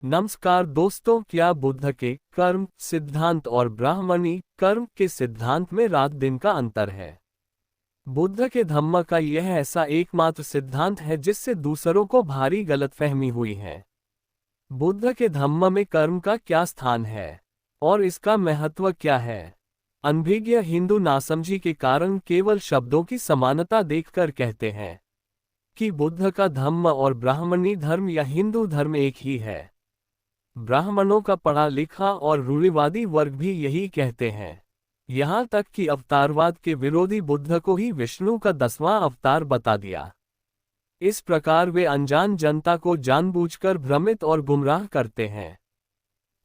नमस्कार दोस्तों, क्या बुद्ध के कर्म सिद्धांत और ब्राह्मणी कर्म के सिद्धांत में रात दिन का अंतर है? बुद्ध के धम्म का यह ऐसा एकमात्र सिद्धांत है जिससे दूसरों को भारी गलतफहमी हुई है। बुद्ध के धम्म में कर्म का क्या स्थान है और इसका महत्व क्या है? अनभिज्ञ हिंदू नासमझी के कारण केवल शब्दों की समानता देखकर कहते हैं कि बुद्ध का धम्म और ब्राह्मणी धर्म या हिंदू धर्म एक ही है। ब्राह्मणों का पढ़ा लिखा और रूढ़िवादी वर्ग भी यही कहते हैं। यहाँ तक कि अवतारवाद के विरोधी बुद्ध को ही विष्णु का 10वां अवतार बता दिया। इस प्रकार वे अनजान जनता को जानबूझकर भ्रमित और गुमराह करते हैं।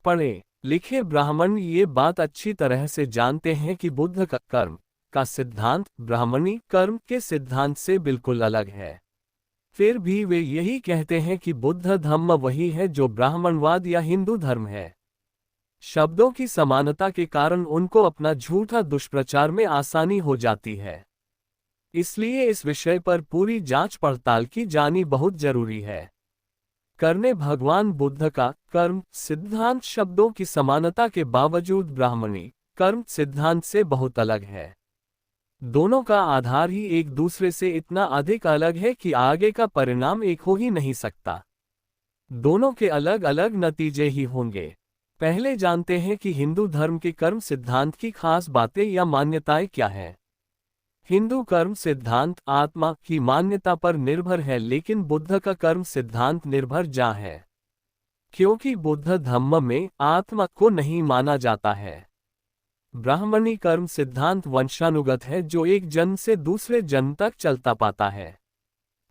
पढ़े लिखे ब्राह्मण ये बात अच्छी तरह से जानते हैं कि बुद्ध का कर्म का सिद्धांत ब्राह्मणी कर्म के सिद्धांत से बिल्कुल अलग है। फिर भी वे यही कहते हैं कि बुद्ध धम्म वही है जो ब्राह्मणवाद या हिंदू धर्म है। शब्दों की समानता के कारण उनको अपना झूठा दुष्प्रचार में आसानी हो जाती है। इसलिए इस विषय पर पूरी जांच पड़ताल की जानी बहुत जरूरी है। करने भगवान बुद्ध का कर्म सिद्धांत शब्दों की समानता के बावजूद ब्राह्मणी कर्म सिद्धांत से बहुत अलग है। दोनों का आधार ही एक दूसरे से इतना अधिक अलग है कि आगे का परिणाम एक हो ही नहीं सकता। दोनों के अलग अलग नतीजे ही होंगे। पहले जानते हैं कि हिंदू धर्म के कर्म सिद्धांत की खास बातें या मान्यताएं क्या हैं। हिंदू कर्म सिद्धांत आत्मा की मान्यता पर निर्भर है, लेकिन बुद्ध का कर्म सिद्धांत निर्भर जा है, क्योंकि बुद्ध धम्म में आत्मा को नहीं माना जाता है। ब्राह्मणी कर्म सिद्धांत वंशानुगत है, जो एक जन्म से दूसरे जन्म तक चलता पाता है,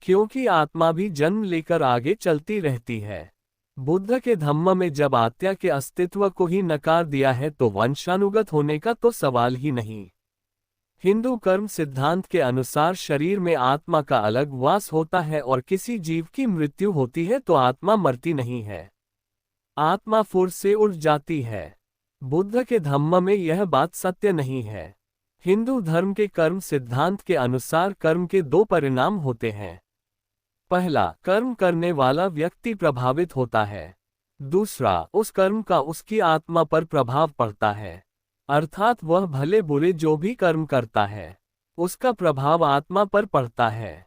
क्योंकि आत्मा भी जन्म लेकर आगे चलती रहती है। बुद्ध के धम्म में जब आत्मा के अस्तित्व को ही नकार दिया है तो वंशानुगत होने का तो सवाल ही नहीं। हिंदू कर्म सिद्धांत के अनुसार शरीर में आत्मा का अलग वास होता है और किसी जीव की मृत्यु होती है तो आत्मा मरती नहीं है, आत्मा फुर से उड़ जाती है। बुद्ध के धम्म में यह बात सत्य नहीं है। हिंदू धर्म के कर्म सिद्धांत के अनुसार कर्म के दो परिणाम होते हैं। पहला, कर्म करने वाला व्यक्ति प्रभावित होता है। दूसरा, उस कर्म का उसकी आत्मा पर प्रभाव पड़ता है, अर्थात वह भले बुरे जो भी कर्म करता है उसका प्रभाव आत्मा पर पड़ता है।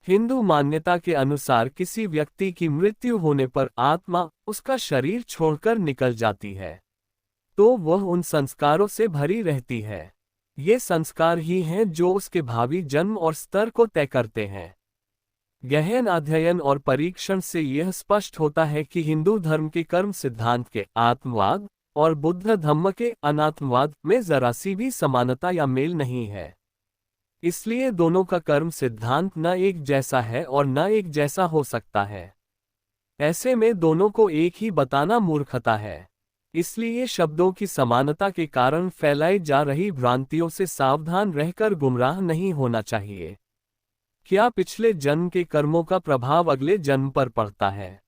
हिंदू मान्यता के अनुसार किसी व्यक्ति की मृत्यु होने पर आत्मा उसका शरीर छोड़कर निकल जाती है, तो वह उन संस्कारों से भरी रहती है। ये संस्कार ही हैं जो उसके भावी जन्म और स्तर को तय करते हैं। गहन अध्ययन और परीक्षण से यह स्पष्ट होता है कि हिंदू धर्म के कर्म सिद्धांत के आत्मवाद और बुद्ध धम्म के अनात्मवाद में जरा सी भी समानता या मेल नहीं है। इसलिए दोनों का कर्म सिद्धांत न एक जैसा है और न एक जैसा हो सकता है। ऐसे में दोनों को एक ही बताना मूर्खता है। इसलिए शब्दों की समानता के कारण फैलाई जा रही भ्रांतियों से सावधान रहकर गुमराह नहीं होना चाहिए। क्या पिछले जन्म के कर्मों का प्रभाव अगले जन्म पर पड़ता है?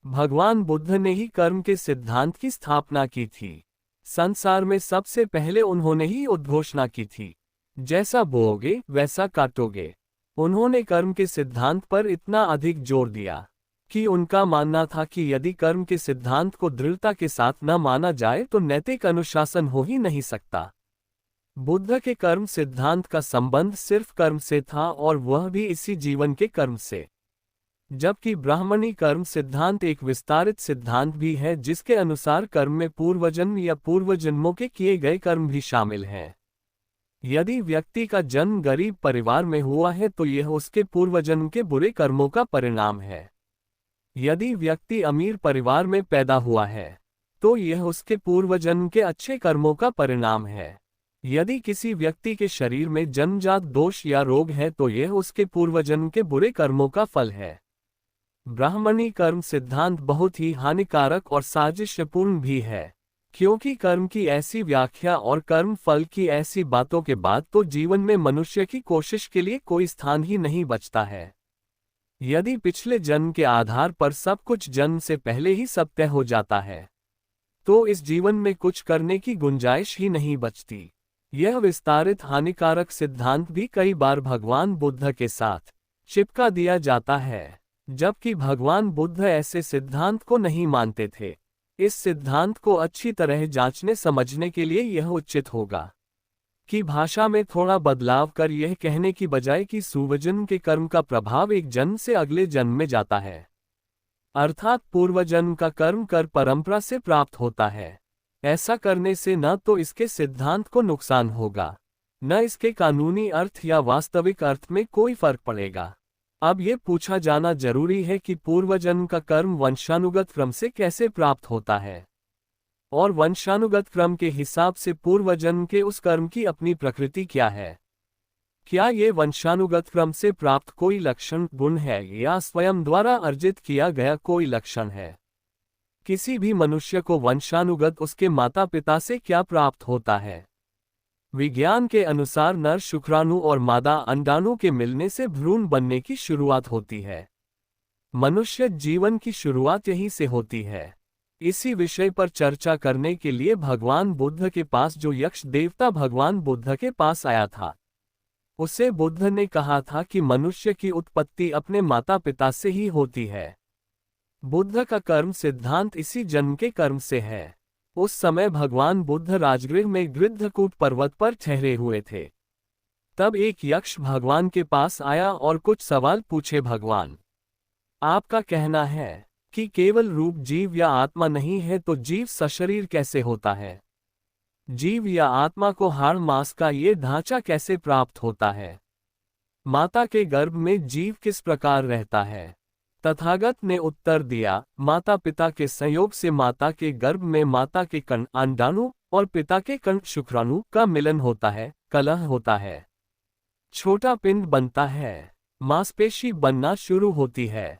भगवान बुद्ध ने ही कर्म के सिद्धांत की स्थापना की थी। संसार में सबसे पहले उन्होंने ही उद्घोषणा की थी, जैसा बोओगे वैसा काटोगे। उन्होंने कर्म के सिद्धांत पर इतना अधिक जोर दिया कि उनका मानना था कि यदि कर्म के सिद्धांत को दृढ़ता के साथ न माना जाए तो नैतिक अनुशासन हो ही नहीं सकता। बुद्ध के कर्म सिद्धांत का संबंध सिर्फ कर्म से था, और वह भी इसी जीवन के कर्म से, जबकि ब्राह्मणी कर्म सिद्धांत एक विस्तारित सिद्धांत भी है जिसके अनुसार कर्म में पूर्वजन्म या पूर्वजन्मों के किए गए कर्म भी शामिल हैं। यदि व्यक्ति का जन्म गरीब परिवार में हुआ है तो यह उसके पूर्वजन्म के बुरे कर्मों का परिणाम है। यदि व्यक्ति अमीर परिवार में पैदा हुआ है तो यह उसके पूर्वजन्म के अच्छे कर्मों का परिणाम है। यदि किसी व्यक्ति के शरीर में जन्मजात दोष या रोग है तो यह उसके पूर्वजन्म के बुरे कर्मों का फल है। ब्राह्मणी कर्म सिद्धांत बहुत ही हानिकारक और साजिशपूर्ण भी है, क्योंकि कर्म की ऐसी व्याख्या और कर्म फल की ऐसी बातों के बाद तो जीवन में मनुष्य की कोशिश के लिए कोई स्थान ही नहीं बचता है। यदि पिछले जन्म के आधार पर सब कुछ जन्म से पहले ही सब तय हो जाता है तो इस जीवन में कुछ करने की गुंजाइश ही नहीं बचती। यह विस्तारित हानिकारक सिद्धांत भी कई बार भगवान बुद्ध के साथ चिपका दिया जाता है। जबकि भगवान बुद्ध ऐसे सिद्धांत को नहीं मानते थे। इस सिद्धांत को अच्छी तरह जांचने समझने के लिए यह उचित होगा कि भाषा में थोड़ा बदलाव कर यह कहने की बजाय कि पूर्वजन्म के कर्म का प्रभाव एक जन्म से अगले जन्म में जाता है, अर्थात पूर्वजन्म का कर्म कर परंपरा से प्राप्त होता है। ऐसा करने से न तो इसके सिद्धांत को नुकसान होगा, न इसके कानूनी अर्थ या वास्तविक अर्थ में कोई फर्क पड़ेगा। अब ये पूछा जाना जरूरी है कि पूर्वजन्म का कर्म वंशानुगत क्रम से कैसे प्राप्त होता है, और वंशानुगत क्रम के हिसाब से पूर्वजन्म के उस कर्म की अपनी प्रकृति क्या है। क्या ये वंशानुगत क्रम से प्राप्त कोई लक्षण गुण है या स्वयं द्वारा अर्जित किया गया कोई लक्षण है। किसी भी मनुष्य को वंशानुगत उसके माता पिता से क्या प्राप्त होता है। विज्ञान के अनुसार नर शुक्राणु और मादा अंडाणु के मिलने से भ्रूण बनने की शुरुआत होती है। मनुष्य जीवन की शुरुआत यहीं से होती है। इसी विषय पर चर्चा करने के लिए भगवान बुद्ध के पास जो यक्ष देवता भगवान बुद्ध के पास आया था, उसे बुद्ध ने कहा था कि मनुष्य की उत्पत्ति अपने माता पिता से ही होती है। बुद्ध का कर्म सिद्धांत इसी जन्म के कर्म से है। उस समय भगवान बुद्ध राजगृह में गृद्धकूट पर्वत पर ठहरे हुए थे। तब एक यक्ष भगवान के पास आया और कुछ सवाल पूछे। भगवान, आपका कहना है कि केवल रूप जीव या आत्मा नहीं है तो जीव सशरीर कैसे होता है। जीव या आत्मा को हाड़ मांस का ये ढांचा कैसे प्राप्त होता है। माता के गर्भ में जीव किस प्रकार रहता है। तथागत ने उत्तर दिया, माता पिता के संयोग से माता के गर्भ में माता के कण अंडाणु और पिता के कण शुक्राणु का मिलन होता है, कलह होता है, छोटा पिंड बनता है, मांसपेशी बनना शुरू होती है,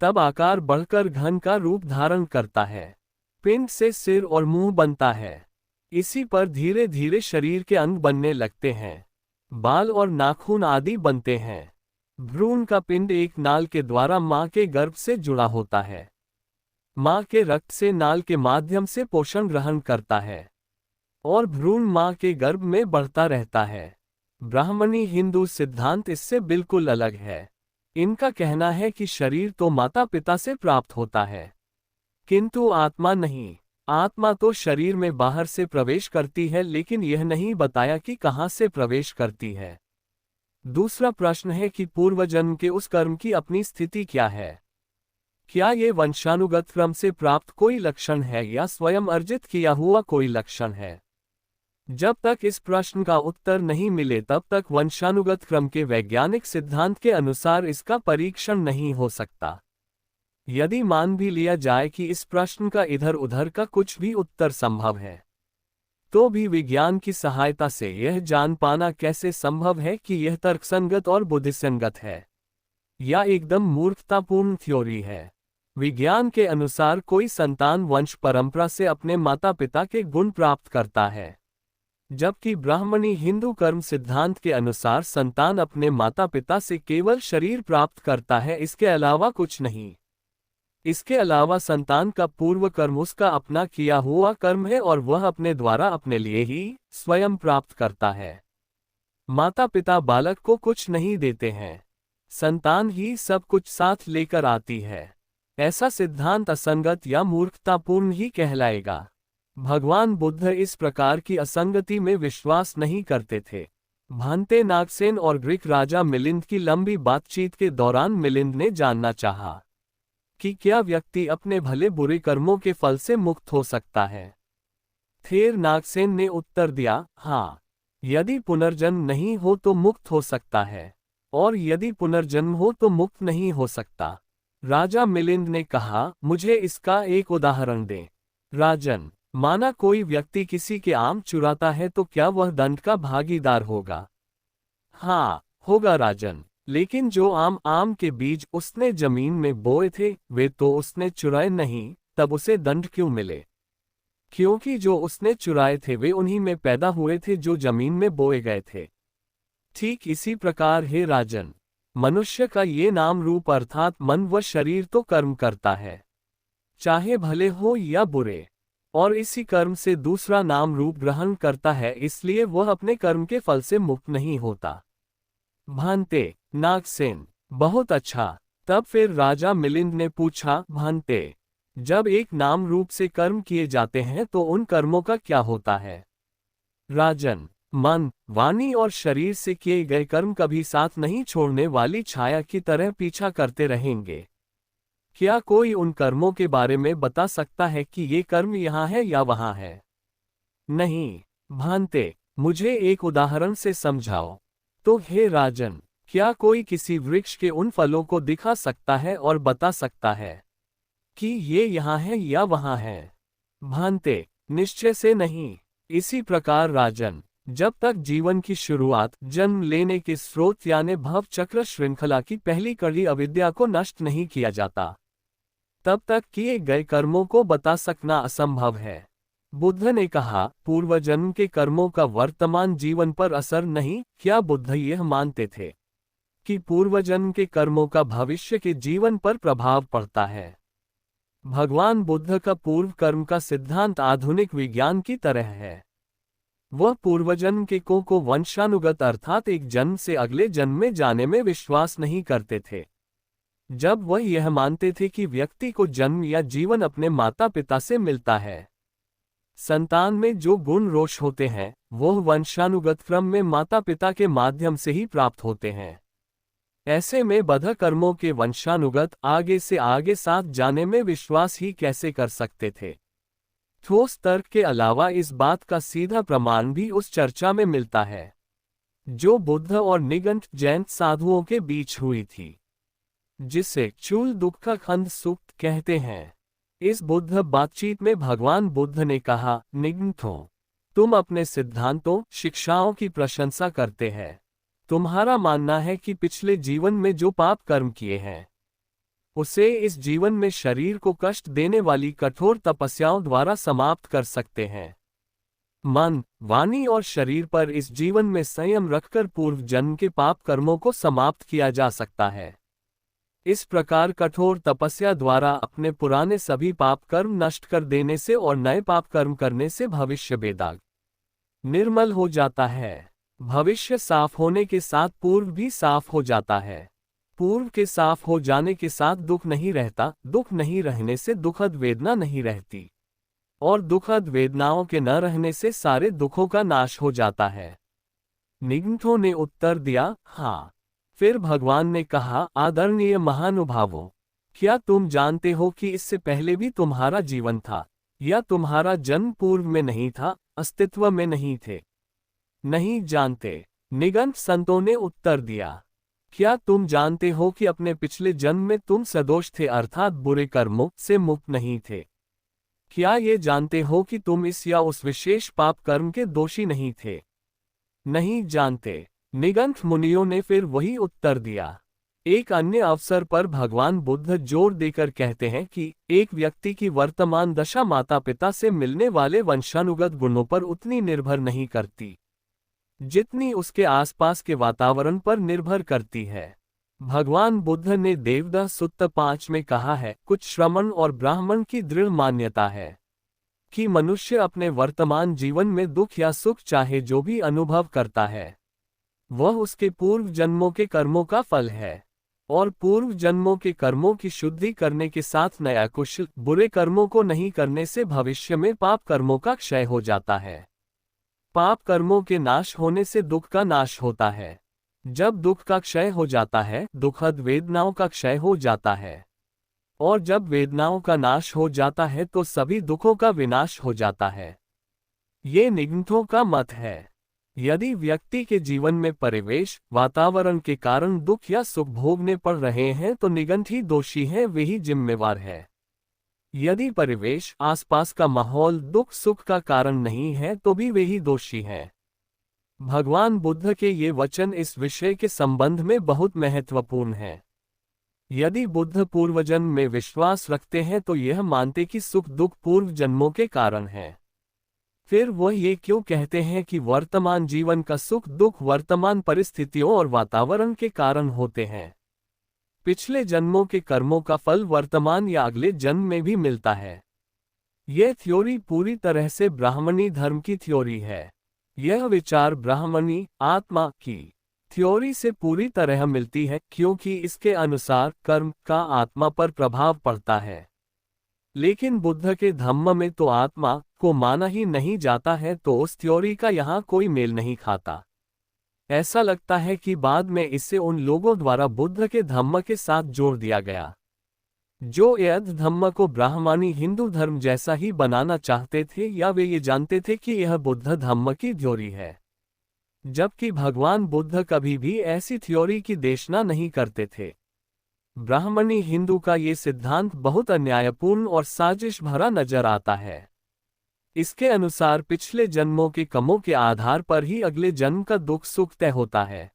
तब आकार बढ़कर घन का रूप धारण करता है, पिंड से सिर और मुंह बनता है। इसी पर धीरे धीरे शरीर के अंग बनने लगते हैं, बाल और नाखून आदि बनते हैं। भ्रूण का पिंड एक नाल के द्वारा मां के गर्भ से जुड़ा होता है। मां के रक्त से नाल के माध्यम से पोषण ग्रहण करता है और भ्रूण मां के गर्भ में बढ़ता रहता है। ब्राह्मणी हिंदू सिद्धांत इससे बिल्कुल अलग है। इनका कहना है कि शरीर तो माता पिता से प्राप्त होता है, किंतु आत्मा नहीं। आत्मा तो शरीर में बाहर से प्रवेश करती है, लेकिन यह नहीं बताया कि कहां से प्रवेश करती है। दूसरा प्रश्न है कि पूर्वजन्म के उस कर्म की अपनी स्थिति क्या है। क्या ये वंशानुगत क्रम से प्राप्त कोई लक्षण है या स्वयं अर्जित किया हुआ कोई लक्षण है। जब तक इस प्रश्न का उत्तर नहीं मिले तब तक वंशानुगत क्रम के वैज्ञानिक सिद्धांत के अनुसार इसका परीक्षण नहीं हो सकता। यदि मान भी लिया जाए कि इस प्रश्न का इधर उधर का कुछ भी उत्तर संभव है, तो भी विज्ञान की सहायता से यह जान पाना कैसे संभव है कि यह तर्कसंगत और बुद्धिसंगत है या एकदम मूर्खतापूर्ण थ्योरी है। विज्ञान के अनुसार कोई संतान वंश परंपरा से अपने माता पिता के गुण प्राप्त करता है, जबकि ब्राह्मणी हिंदू कर्म सिद्धांत के अनुसार संतान अपने माता पिता से केवल शरीर प्राप्त करता है, इसके अलावा कुछ नहीं। इसके अलावा संतान का पूर्व कर्म उसका अपना किया हुआ कर्म है और वह अपने द्वारा अपने लिए ही स्वयं प्राप्त करता है। माता पिता बालक को कुछ नहीं देते हैं, संतान ही सब कुछ साथ लेकर आती है। ऐसा सिद्धांत असंगत या मूर्खतापूर्ण ही कहलाएगा। भगवान बुद्ध इस प्रकार की असंगति में विश्वास नहीं करते थे। भांते नागसेन और ग्रीक राजा मिलिंद की लंबी बातचीत के दौरान मिलिंद ने जानना चाहा कि क्या व्यक्ति अपने भले बुरे कर्मों के फल से मुक्त हो सकता है। थेर नागसेन ने उत्तर दिया, हाँ, यदि पुनर्जन्म नहीं हो तो मुक्त हो सकता है, और यदि पुनर्जन्म हो तो मुक्त नहीं हो सकता। राजा मिलिंद ने कहा, मुझे इसका एक उदाहरण दें। राजन, माना कोई व्यक्ति किसी के आम चुराता है तो क्या वह दंड का भागीदार होगा? हाँ, होगा राजन। लेकिन जो आम के बीज उसने जमीन में बोए थे वे तो उसने चुराए नहीं, तब उसे दंड क्यों मिले? क्योंकि जो उसने चुराए थे वे उन्हीं में पैदा हुए थे जो जमीन में बोए गए थे। ठीक इसी प्रकार हे राजन, मनुष्य का ये नाम रूप अर्थात मन व शरीर तो कर्म करता है, चाहे भले हो या बुरे, और इसी कर्म से दूसरा नाम रूप ग्रहण करता है, इसलिए वह अपने कर्म के फल से मुक्त नहीं होता। भांते नागसेन, बहुत अच्छा। तब फिर राजा मिलिंद ने पूछा, भांते, जब एक नाम रूप से कर्म किए जाते हैं तो उन कर्मों का क्या होता है? राजन, मन, वाणी और शरीर से किए गए कर्म कभी साथ नहीं छोड़ने वाली छाया की तरह पीछा करते रहेंगे। क्या कोई उन कर्मों के बारे में बता सकता है कि ये कर्म यहाँ है या वहाँ है? नहीं। भांते, मुझे एक उदाहरण से समझाओ। तो हे राजन, क्या कोई किसी वृक्ष के उन फलों को दिखा सकता है और बता सकता है कि ये यहाँ है या वहाँ है? भांते, निश्चय से नहीं। इसी प्रकार राजन, जब तक जीवन की शुरुआत जन्म लेने के स्रोत यानी भव चक्र श्रृंखला की पहली कड़ी अविद्या को नष्ट नहीं किया जाता, तब तक किए गए कर्मों को बता सकना असंभव है। बुद्ध ने कहा, पूर्व जन्म के कर्मों का वर्तमान जीवन पर असर नहीं। क्या बुद्ध यह मानते थे कि पूर्व जन्म के कर्मों का भविष्य के जीवन पर प्रभाव पड़ता है? भगवान बुद्ध का पूर्व कर्म का सिद्धांत आधुनिक विज्ञान की तरह है। वह पूर्वजन्म के को वंशानुगत अर्थात एक जन्म से अगले जन्म में जाने में विश्वास नहीं करते थे। जब वह यह मानते थे कि व्यक्ति को जन्म या जीवन अपने माता पिता से मिलता है। संतान में जो गुण रोष होते हैं वह वंशानुगत क्रम में माता पिता के माध्यम से ही प्राप्त होते हैं। ऐसे में बद्ध कर्मों के वंशानुगत आगे से आगे साथ जाने में विश्वास ही कैसे कर सकते थे? ठोस तर्क के अलावा इस बात का सीधा प्रमाण भी उस चर्चा में मिलता है जो बुद्ध और निगंठ जैन साधुओं के बीच हुई थी, जिसे चूल दुख खंड सूक्त कहते हैं। इस बुद्ध बातचीत में भगवान बुद्ध ने कहा, निगंठों, तुम अपने सिद्धांतों शिक्षाओं की प्रशंसा करते हैं। तुम्हारा मानना है कि पिछले जीवन में जो पाप कर्म किए हैं उसे इस जीवन में शरीर को कष्ट देने वाली कठोर तपस्याओं द्वारा समाप्त कर सकते हैं। मन, वाणी और शरीर पर इस जीवन में संयम रखकर पूर्व जन्म के पाप कर्मों को समाप्त किया जा सकता है। इस प्रकार कठोर तपस्या द्वारा अपने पुराने सभी पाप कर्म नष्ट कर देने से और नए पाप कर्म करने से भविष्य बेदाग निर्मल हो जाता है। भविष्य साफ होने के साथ पूर्व भी साफ हो जाता है। पूर्व के साफ हो जाने के साथ दुख नहीं रहता, दुख नहीं रहने से दुखद वेदना नहीं रहती, और दुखद वेदनाओं के न रहने से सारे दुखों का नाश हो जाता है। निगंठों ने उत्तर दिया, हाँ। फिर भगवान ने कहा, आदरणीय महानुभावों, क्या तुम जानते हो कि इससे पहले भी तुम्हारा जीवन था, या तुम्हारा जन्म पूर्व में नहीं था, अस्तित्व में नहीं थे? नहीं जानते। निगंठ संतों ने उत्तर दिया। क्या तुम जानते हो कि अपने पिछले जन्म में तुम सदोष थे अर्थात बुरे कर्मों से मुक्त नहीं थे? क्या ये जानते हो कि तुम इस या उस विशेष पाप कर्म के दोषी नहीं थे? नहीं जानते। निगंठ मुनियों ने फिर वही उत्तर दिया। एक अन्य अवसर पर भगवान बुद्ध जोर देकर कहते हैं कि एक व्यक्ति की वर्तमान दशा माता पिता से मिलने वाले वंशानुगत गुणों पर उतनी निर्भर नहीं करती जितनी उसके आसपास के वातावरण पर निर्भर करती है। भगवान बुद्ध ने देवदह सुत्त 5 में कहा है, कुछ श्रमण और ब्राह्मण की दृढ़ मान्यता है कि मनुष्य अपने वर्तमान जीवन में दुख या सुख चाहे जो भी अनुभव करता है वह उसके पूर्व जन्मों के कर्मों का फल है, और पूर्व जन्मों के कर्मों की शुद्धि करने के साथ नया कुशल बुरे कर्मों को नहीं करने से भविष्य में पाप कर्मों का क्षय हो जाता है। पाप कर्मों के नाश होने से दुख का नाश होता है। जब दुख का क्षय हो जाता है, दुखद वेदनाओं का क्षय हो जाता है, और जब वेदनाओं का नाश हो जाता है तो सभी दुखों का विनाश हो जाता है। ये निगंठों का मत है। यदि व्यक्ति के जीवन में परिवेश वातावरण के कारण दुख या सुख भोगने पड़ रहे हैं तो निगंठ ही दोषी हैं, वे ही जिम्मेवार है। यदि परिवेश आसपास का माहौल दुख सुख का कारण नहीं है तो भी वे ही दोषी हैं। भगवान बुद्ध के ये वचन इस विषय के संबंध में बहुत महत्वपूर्ण हैं। यदि बुद्ध पूर्वजन्म में विश्वास रखते हैं तो यह मानते कि सुख दुख पूर्व जन्मों के कारण है। फिर वह ये क्यों कहते हैं कि वर्तमान जीवन का सुख दुख वर्तमान परिस्थितियों और वातावरण के कारण होते हैं? पिछले जन्मों के कर्मों का फल वर्तमान या अगले जन्म में भी मिलता है। यह थ्योरी पूरी तरह से ब्राह्मणी धर्म की थ्योरी है। यह विचार ब्राह्मणी आत्मा की थ्योरी से पूरी तरह मिलती है, क्योंकि इसके अनुसार कर्म का आत्मा पर प्रभाव पड़ता है। लेकिन बुद्ध के धम्म में तो आत्मा को माना ही नहीं जाता है, तो उस थ्योरी का यहाँ कोई मेल नहीं खाता। ऐसा लगता है कि बाद में इसे उन लोगों द्वारा बुद्ध के धम्म के साथ जोड़ दिया गया जो यद् धम्म को ब्राह्मणी हिंदू धर्म जैसा ही बनाना चाहते थे, या वे ये जानते थे कि यह बुद्ध धम्म की थ्योरी है, जबकि भगवान बुद्ध कभी भी ऐसी थ्योरी की देशना नहीं करते थे। ब्राह्मणी हिंदू का ये सिद्धांत बहुत अन्यायपूर्ण और साजिश भरा नजर आता है। इसके अनुसार पिछले जन्मों के कर्मों के आधार पर ही अगले जन्म का दुख सुख तय होता है।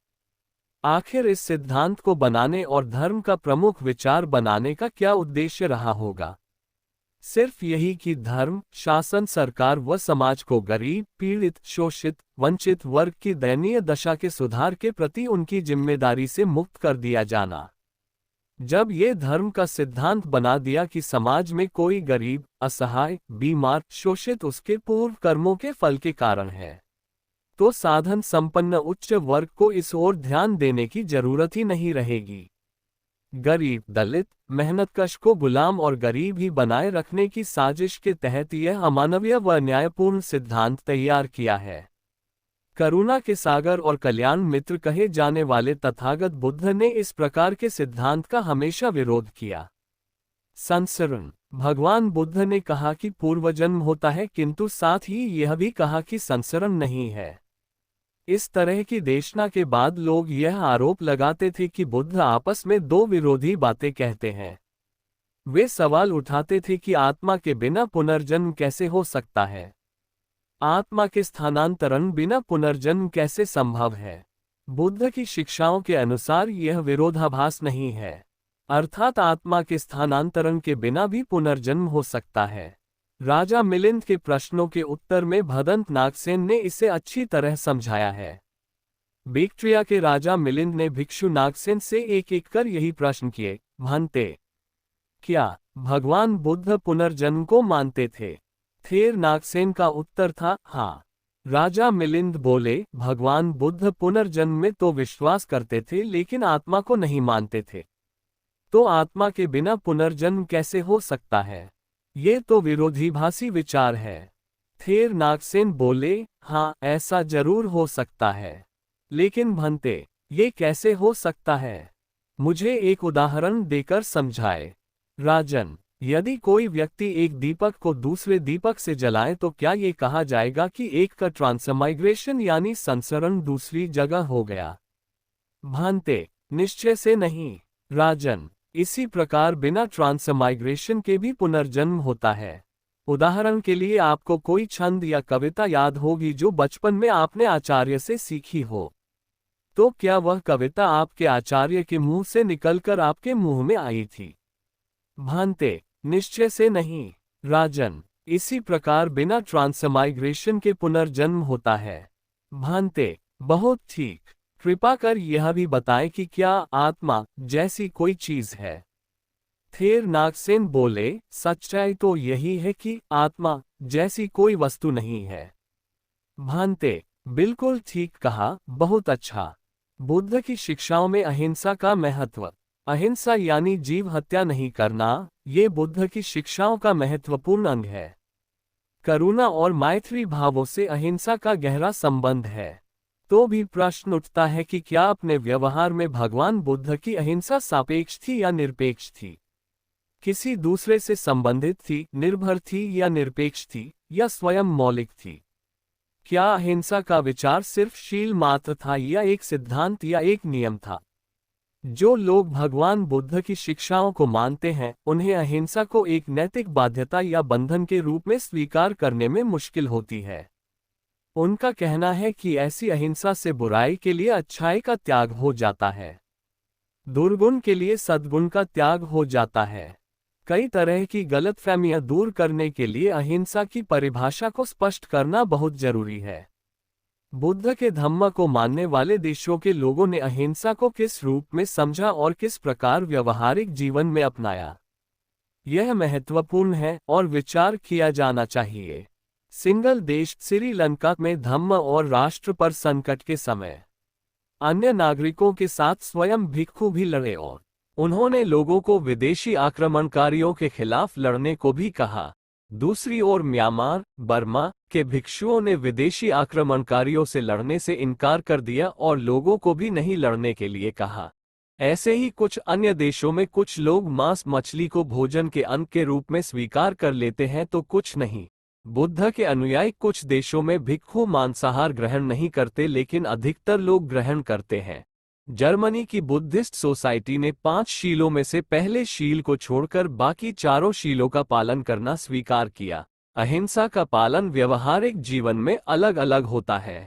आखिर इस सिद्धांत को बनाने और धर्म का प्रमुख विचार बनाने का क्या उद्देश्य रहा होगा? सिर्फ यही कि धर्म, शासन, सरकार व समाज को गरीब, पीड़ित, शोषित, वंचित वर्ग की दयनीय दशा के सुधार के प्रति उनकी जिम्मेदारी से मुक्त कर दिया जाना। जब ये धर्म का सिद्धांत बना दिया कि समाज में कोई गरीब, असहाय, बीमार, शोषित उसके पूर्व कर्मों के फल के कारण है, तो साधन संपन्न उच्च वर्ग को इस ओर ध्यान देने की जरूरत ही नहीं रहेगी। गरीब, दलित, मेहनतकश को गुलाम और गरीब ही बनाए रखने की साजिश के तहत यह अमानवीय व न्यायपूर्ण सिद्धांत तैयार किया है। करुणा के सागर और कल्याण मित्र कहे जाने वाले तथागत बुद्ध ने इस प्रकार के सिद्धांत का हमेशा विरोध किया। संसरण। भगवान बुद्ध ने कहा कि पूर्वजन्म होता है, किंतु साथ ही यह भी कहा कि संसरण नहीं है। इस तरह की देशना के बाद लोग यह आरोप लगाते थे कि बुद्ध आपस में दो विरोधी बातें कहते हैं। वे सवाल उठाते थे कि आत्मा के बिना पुनर्जन्म कैसे हो सकता है? आत्मा के स्थानांतरण बिना पुनर्जन्म कैसे संभव है? बुद्ध की शिक्षाओं के अनुसार यह विरोधाभास नहीं है, अर्थात आत्मा के स्थानांतरण के बिना भी पुनर्जन्म हो सकता है। राजा मिलिंद के प्रश्नों के उत्तर में भदंत नागसेन ने इसे अच्छी तरह समझाया है। बैक्ट्रिया के राजा मिलिंद ने भिक्षु नागसेन से एक एक कर यही प्रश्न किए, भंते, क्या भगवान बुद्ध पुनर्जन्म को मानते थे? थेर नागसेन का उत्तर था, हाँ। राजा मिलिंद बोले, भगवान बुद्ध पुनर्जन्म में तो विश्वास करते थे, लेकिन आत्मा को नहीं मानते थे। तो आत्मा के बिना पुनर्जन्म कैसे हो सकता है? ये तो विरोधाभासी विचार है। थेर नागसेन बोले, हाँ, ऐसा जरूर हो सकता है, लेकिन भंते, ये कैसे हो सकता है? मुझे एक उदाहरण देकर समझाए। राजन, यदि कोई व्यक्ति एक दीपक को दूसरे दीपक से जलाए तो क्या ये कहा जाएगा कि एक का ट्रांसमाइग्रेशन यानी संसरण दूसरी जगह हो गया? भांते, निश्चय से नहीं। राजन, इसी प्रकार बिना ट्रांसमाइग्रेशन के भी पुनर्जन्म होता है। उदाहरण के लिए आपको कोई छंद या कविता याद होगी जो बचपन में आपने आचार्य से सीखी हो। तो क्या वह कविता आपके आचार्य के मुंह से निकलकर आपके मुंह में आई थी? भांते, निश्चय से नहीं। राजन, इसी प्रकार बिना ट्रांसमाइग्रेशन के पुनर्जन्म होता है। भांते, बहुत ठीक। कृपा कर यह भी बताएं कि क्या आत्मा जैसी कोई चीज है? थेर नागसेन बोले, सच्चाई तो यही है कि आत्मा जैसी कोई वस्तु नहीं है। भांते, बिल्कुल ठीक कहा, बहुत अच्छा। बुद्ध की शिक्षाओं में अहिंसा का महत्व। अहिंसा यानी जीव हत्या नहीं करना, ये बुद्ध की शिक्षाओं का महत्वपूर्ण अंग है। करुणा और मैत्री भावों से अहिंसा का गहरा संबंध है। तो भी प्रश्न उठता है कि क्या अपने व्यवहार में भगवान बुद्ध की अहिंसा सापेक्ष थी या निरपेक्ष थी? किसी दूसरे से संबंधित थी, निर्भर थी या निरपेक्ष थी, या स्वयं मौलिक थी? क्या अहिंसा का विचार सिर्फ शील मात्र था या एक सिद्धांत या एक नियम था? जो लोग भगवान बुद्ध की शिक्षाओं को मानते हैं, उन्हें अहिंसा को एक नैतिक बाध्यता या बंधन के रूप में स्वीकार करने में मुश्किल होती है। उनका कहना है कि ऐसी अहिंसा से बुराई के लिए अच्छाई का त्याग हो जाता है, दुर्गुण के लिए सद्गुण का त्याग हो जाता है। कई तरह की गलतफहमियां दूर करने के लिए अहिंसा की परिभाषा को स्पष्ट करना बहुत जरूरी है। बुद्ध के धम्म को मानने वाले देशों के लोगों ने अहिंसा को किस रूप में समझा और किस प्रकार व्यवहारिक जीवन में अपनाया, यह महत्वपूर्ण है और विचार किया जाना चाहिए। सिंगल देश श्रीलंका में धम्म और राष्ट्र पर संकट के समय अन्य नागरिकों के साथ स्वयं भिक्षु भी लड़े और उन्होंने लोगों को विदेशी आक्रमणकारियों के खिलाफ लड़ने को भी कहा। दूसरी ओर म्यांमार, बर्मा के भिक्षुओं ने विदेशी आक्रमणकारियों से लड़ने से इनकार कर दिया और लोगों को भी नहीं लड़ने के लिए कहा। ऐसे ही कुछ अन्य देशों में कुछ लोग मांस मछली को भोजन के अंग के रूप में स्वीकार कर लेते हैं तो कुछ नहीं। बुद्ध के अनुयायी कुछ देशों में भिक्षु मांसाहार ग्रहण नहीं करते, लेकिन अधिकतर लोग ग्रहण करते हैं। जर्मनी की बुद्धिस्ट सोसाइटी ने 5 शीलों में से पहले शील को छोड़कर बाकी चारों शीलों का पालन करना स्वीकार किया। अहिंसा का पालन व्यवहारिक जीवन में अलग अलग होता है।